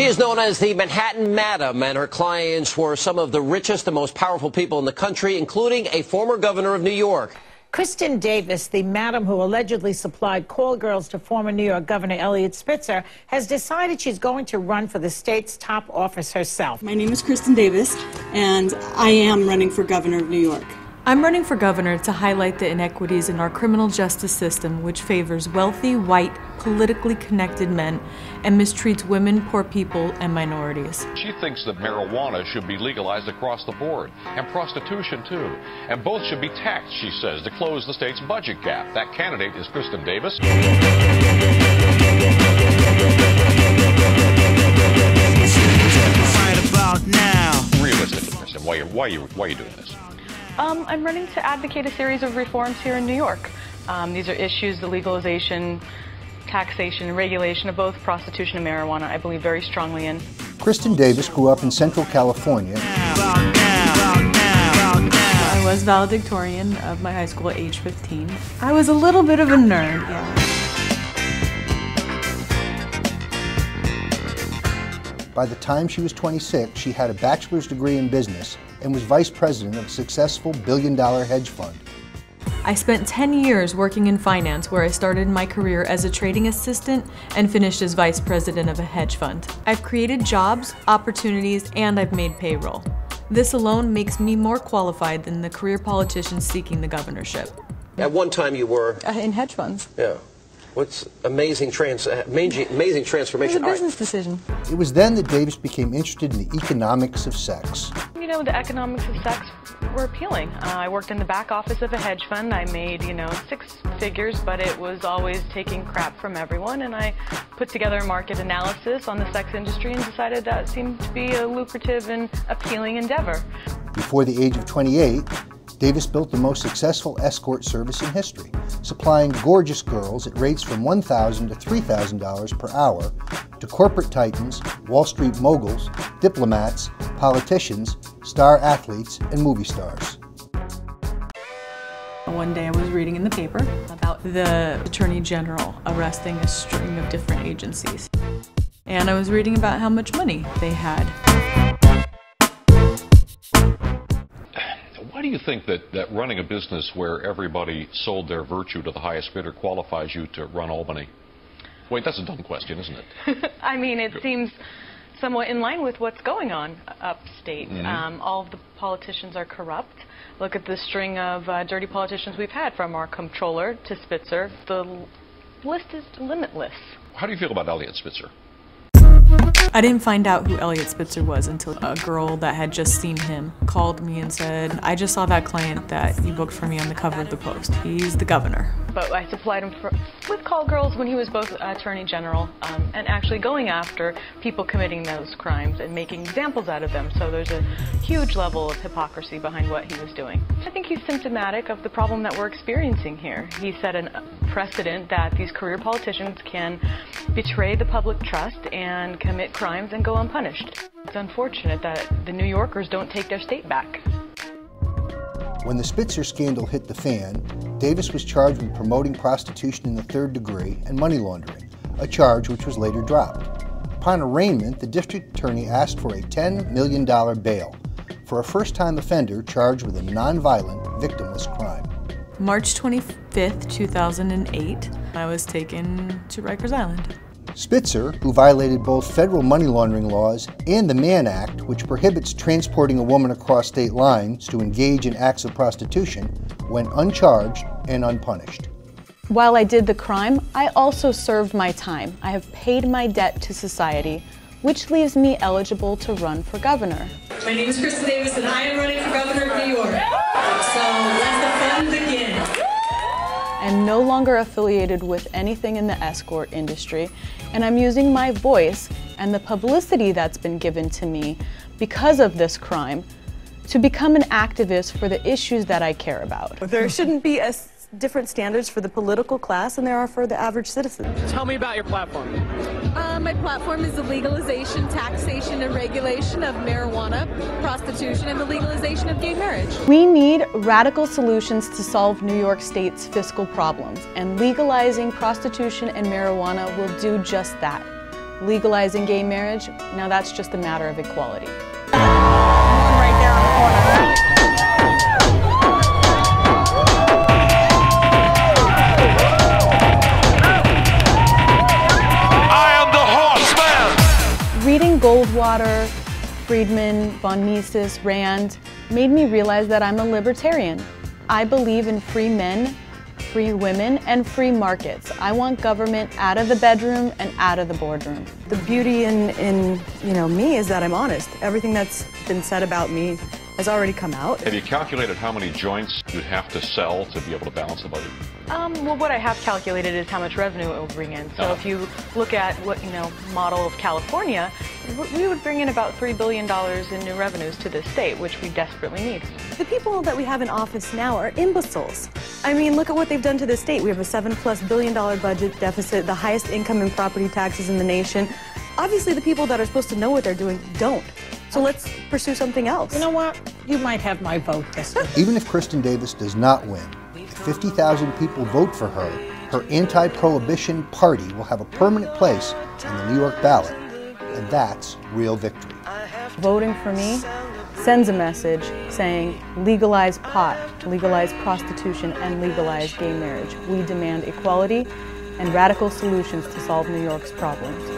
She is known as the Manhattan Madam, and her clients were some of the richest and most powerful people in the country, including a former governor of New York. Kristin Davis, the madam who allegedly supplied call girls to former New York Governor Eliot Spitzer, has decided she's going to run for the state's top office herself. My name is Kristin Davis, and I am running for governor of New York. I'm running for governor to highlight the inequities in our criminal justice system, which favors wealthy, white, politically connected men and mistreats women, poor people, and minorities. She thinks that marijuana should be legalized across the board, and prostitution too. And both should be taxed, she says, to close the state's budget gap. That candidate is Kristin Davis. Right about now. Realistically, Kristin, why are you doing this? I'm running to advocate a series of reforms here in New York. These are issues, the legalization, taxation, and regulation of both prostitution and marijuana, I believe very strongly in. Kristin Davis grew up in Central California. I was valedictorian of my high school at age 15. I was a little bit of a nerd, yeah. By the time she was 26, she had a bachelor's degree in business and was vice president of a successful billion-dollar hedge fund. I spent 10 years working in finance, where I started my career as a trading assistant and finished as vice president of a hedge fund. I've created jobs, opportunities, and I've made payroll. This alone makes me more qualified than the career politicians seeking the governorship. At one time you were... in hedge funds. Yeah. What's amazing transformation? It was a business decision. It was then that Davis became interested in the economics of sex. You know, the economics of sex were appealing. I worked in the back office of a hedge fund. I made, 6 figures, but it was always taking crap from everyone, and I put together a market analysis on the sex industry and decided that seemed to be a lucrative and appealing endeavor. Before the age of 28, Davis built the most successful escort service in history, supplying gorgeous girls at rates from $1,000 to $3,000 per hour to corporate titans, Wall Street moguls, diplomats, politicians, star athletes, and movie stars. One day I was reading in the paper about the Attorney General arresting a string of different agencies. And I was reading about how much money they had. Why do you think that running a business where everybody sold their virtue to the highest bidder qualifies you to run Albany? Wait, that's a dumb question, isn't it? I mean, it seems somewhat in line with what's going on upstate. All of the politicians are corrupt. Look at the string of dirty politicians we've had, from our comptroller to Spitzer. The list is limitless. How do you feel about Eliot Spitzer? I didn't find out who Eliot Spitzer was until a girl that had just seen him called me and said, "I just saw that client that you booked for me on the cover of the Post. He's the governor." But I supplied him with call girls when he was both Attorney General and actually going after people committing those crimes and making examples out of them. So there's a huge level of hypocrisy behind what he was doing. I think he's symptomatic of the problem that we're experiencing here. He set a precedent that these career politicians can betray the public trust and commit crimes and go unpunished. It's unfortunate that the New Yorkers don't take their state back. When the Spitzer scandal hit the fan, Davis was charged with promoting prostitution in the third degree and money laundering, a charge which was later dropped. Upon arraignment, the district attorney asked for a $10 million bail for a first-time offender charged with a nonviolent, victimless crime. March 25th, 2008, I was taken to Rikers Island. Spitzer, who violated both federal money laundering laws and the Mann Act, which prohibits transporting a woman across state lines to engage in acts of prostitution, went uncharged and unpunished. While I did the crime, I also served my time. I have paid my debt to society, which leaves me eligible to run for governor. My name is Kristin Davis, and I am running for governor of New York. So let the fun begin. I'm no longer affiliated with anything in the escort industry, and I'm using my voice and the publicity that's been given to me because of this crime to become an activist for the issues that I care about. There shouldn't be different standards for the political class than there are for the average citizen. Tell me about your platform. My platform is the legalization, taxation, and regulation of marijuana, prostitution, and the legalization of gay marriage. We need radical solutions to solve New York State's fiscal problems, and legalizing prostitution and marijuana will do just that. legalizing gay marriage, now that's just a matter of equality. Right there on the corner. Reading Goldwater, Friedman, von Mises, Rand made me realize that I'm a libertarian. I believe in free men, free women, and free markets. I want government out of the bedroom and out of the boardroom. The beauty in me is that I'm honest. Everything that's been said about me has already come out. Have you calculated how many joints you'd have to sell to be able to balance the budget? Well, what I have calculated is how much revenue it will bring in. So if you look at what, model of California, we would bring in about $3 billion in new revenues to this state, which we desperately need. The people that we have in office now are imbeciles. I mean, look at what they've done to this state. We have a $7+ billion budget deficit, the highest income and property taxes in the nation. Obviously, the people that are supposed to know what they're doing don't. So let's pursue something else. You know what? You might have my vote this week. Even if Kristen Davis does not win, if 50,000 people vote for her, her anti-prohibition party will have a permanent place on the New York ballot, and that's real victory. Voting for me sends a message saying legalize pot, legalize prostitution, and legalize gay marriage. We demand equality and radical solutions to solve New York's problems.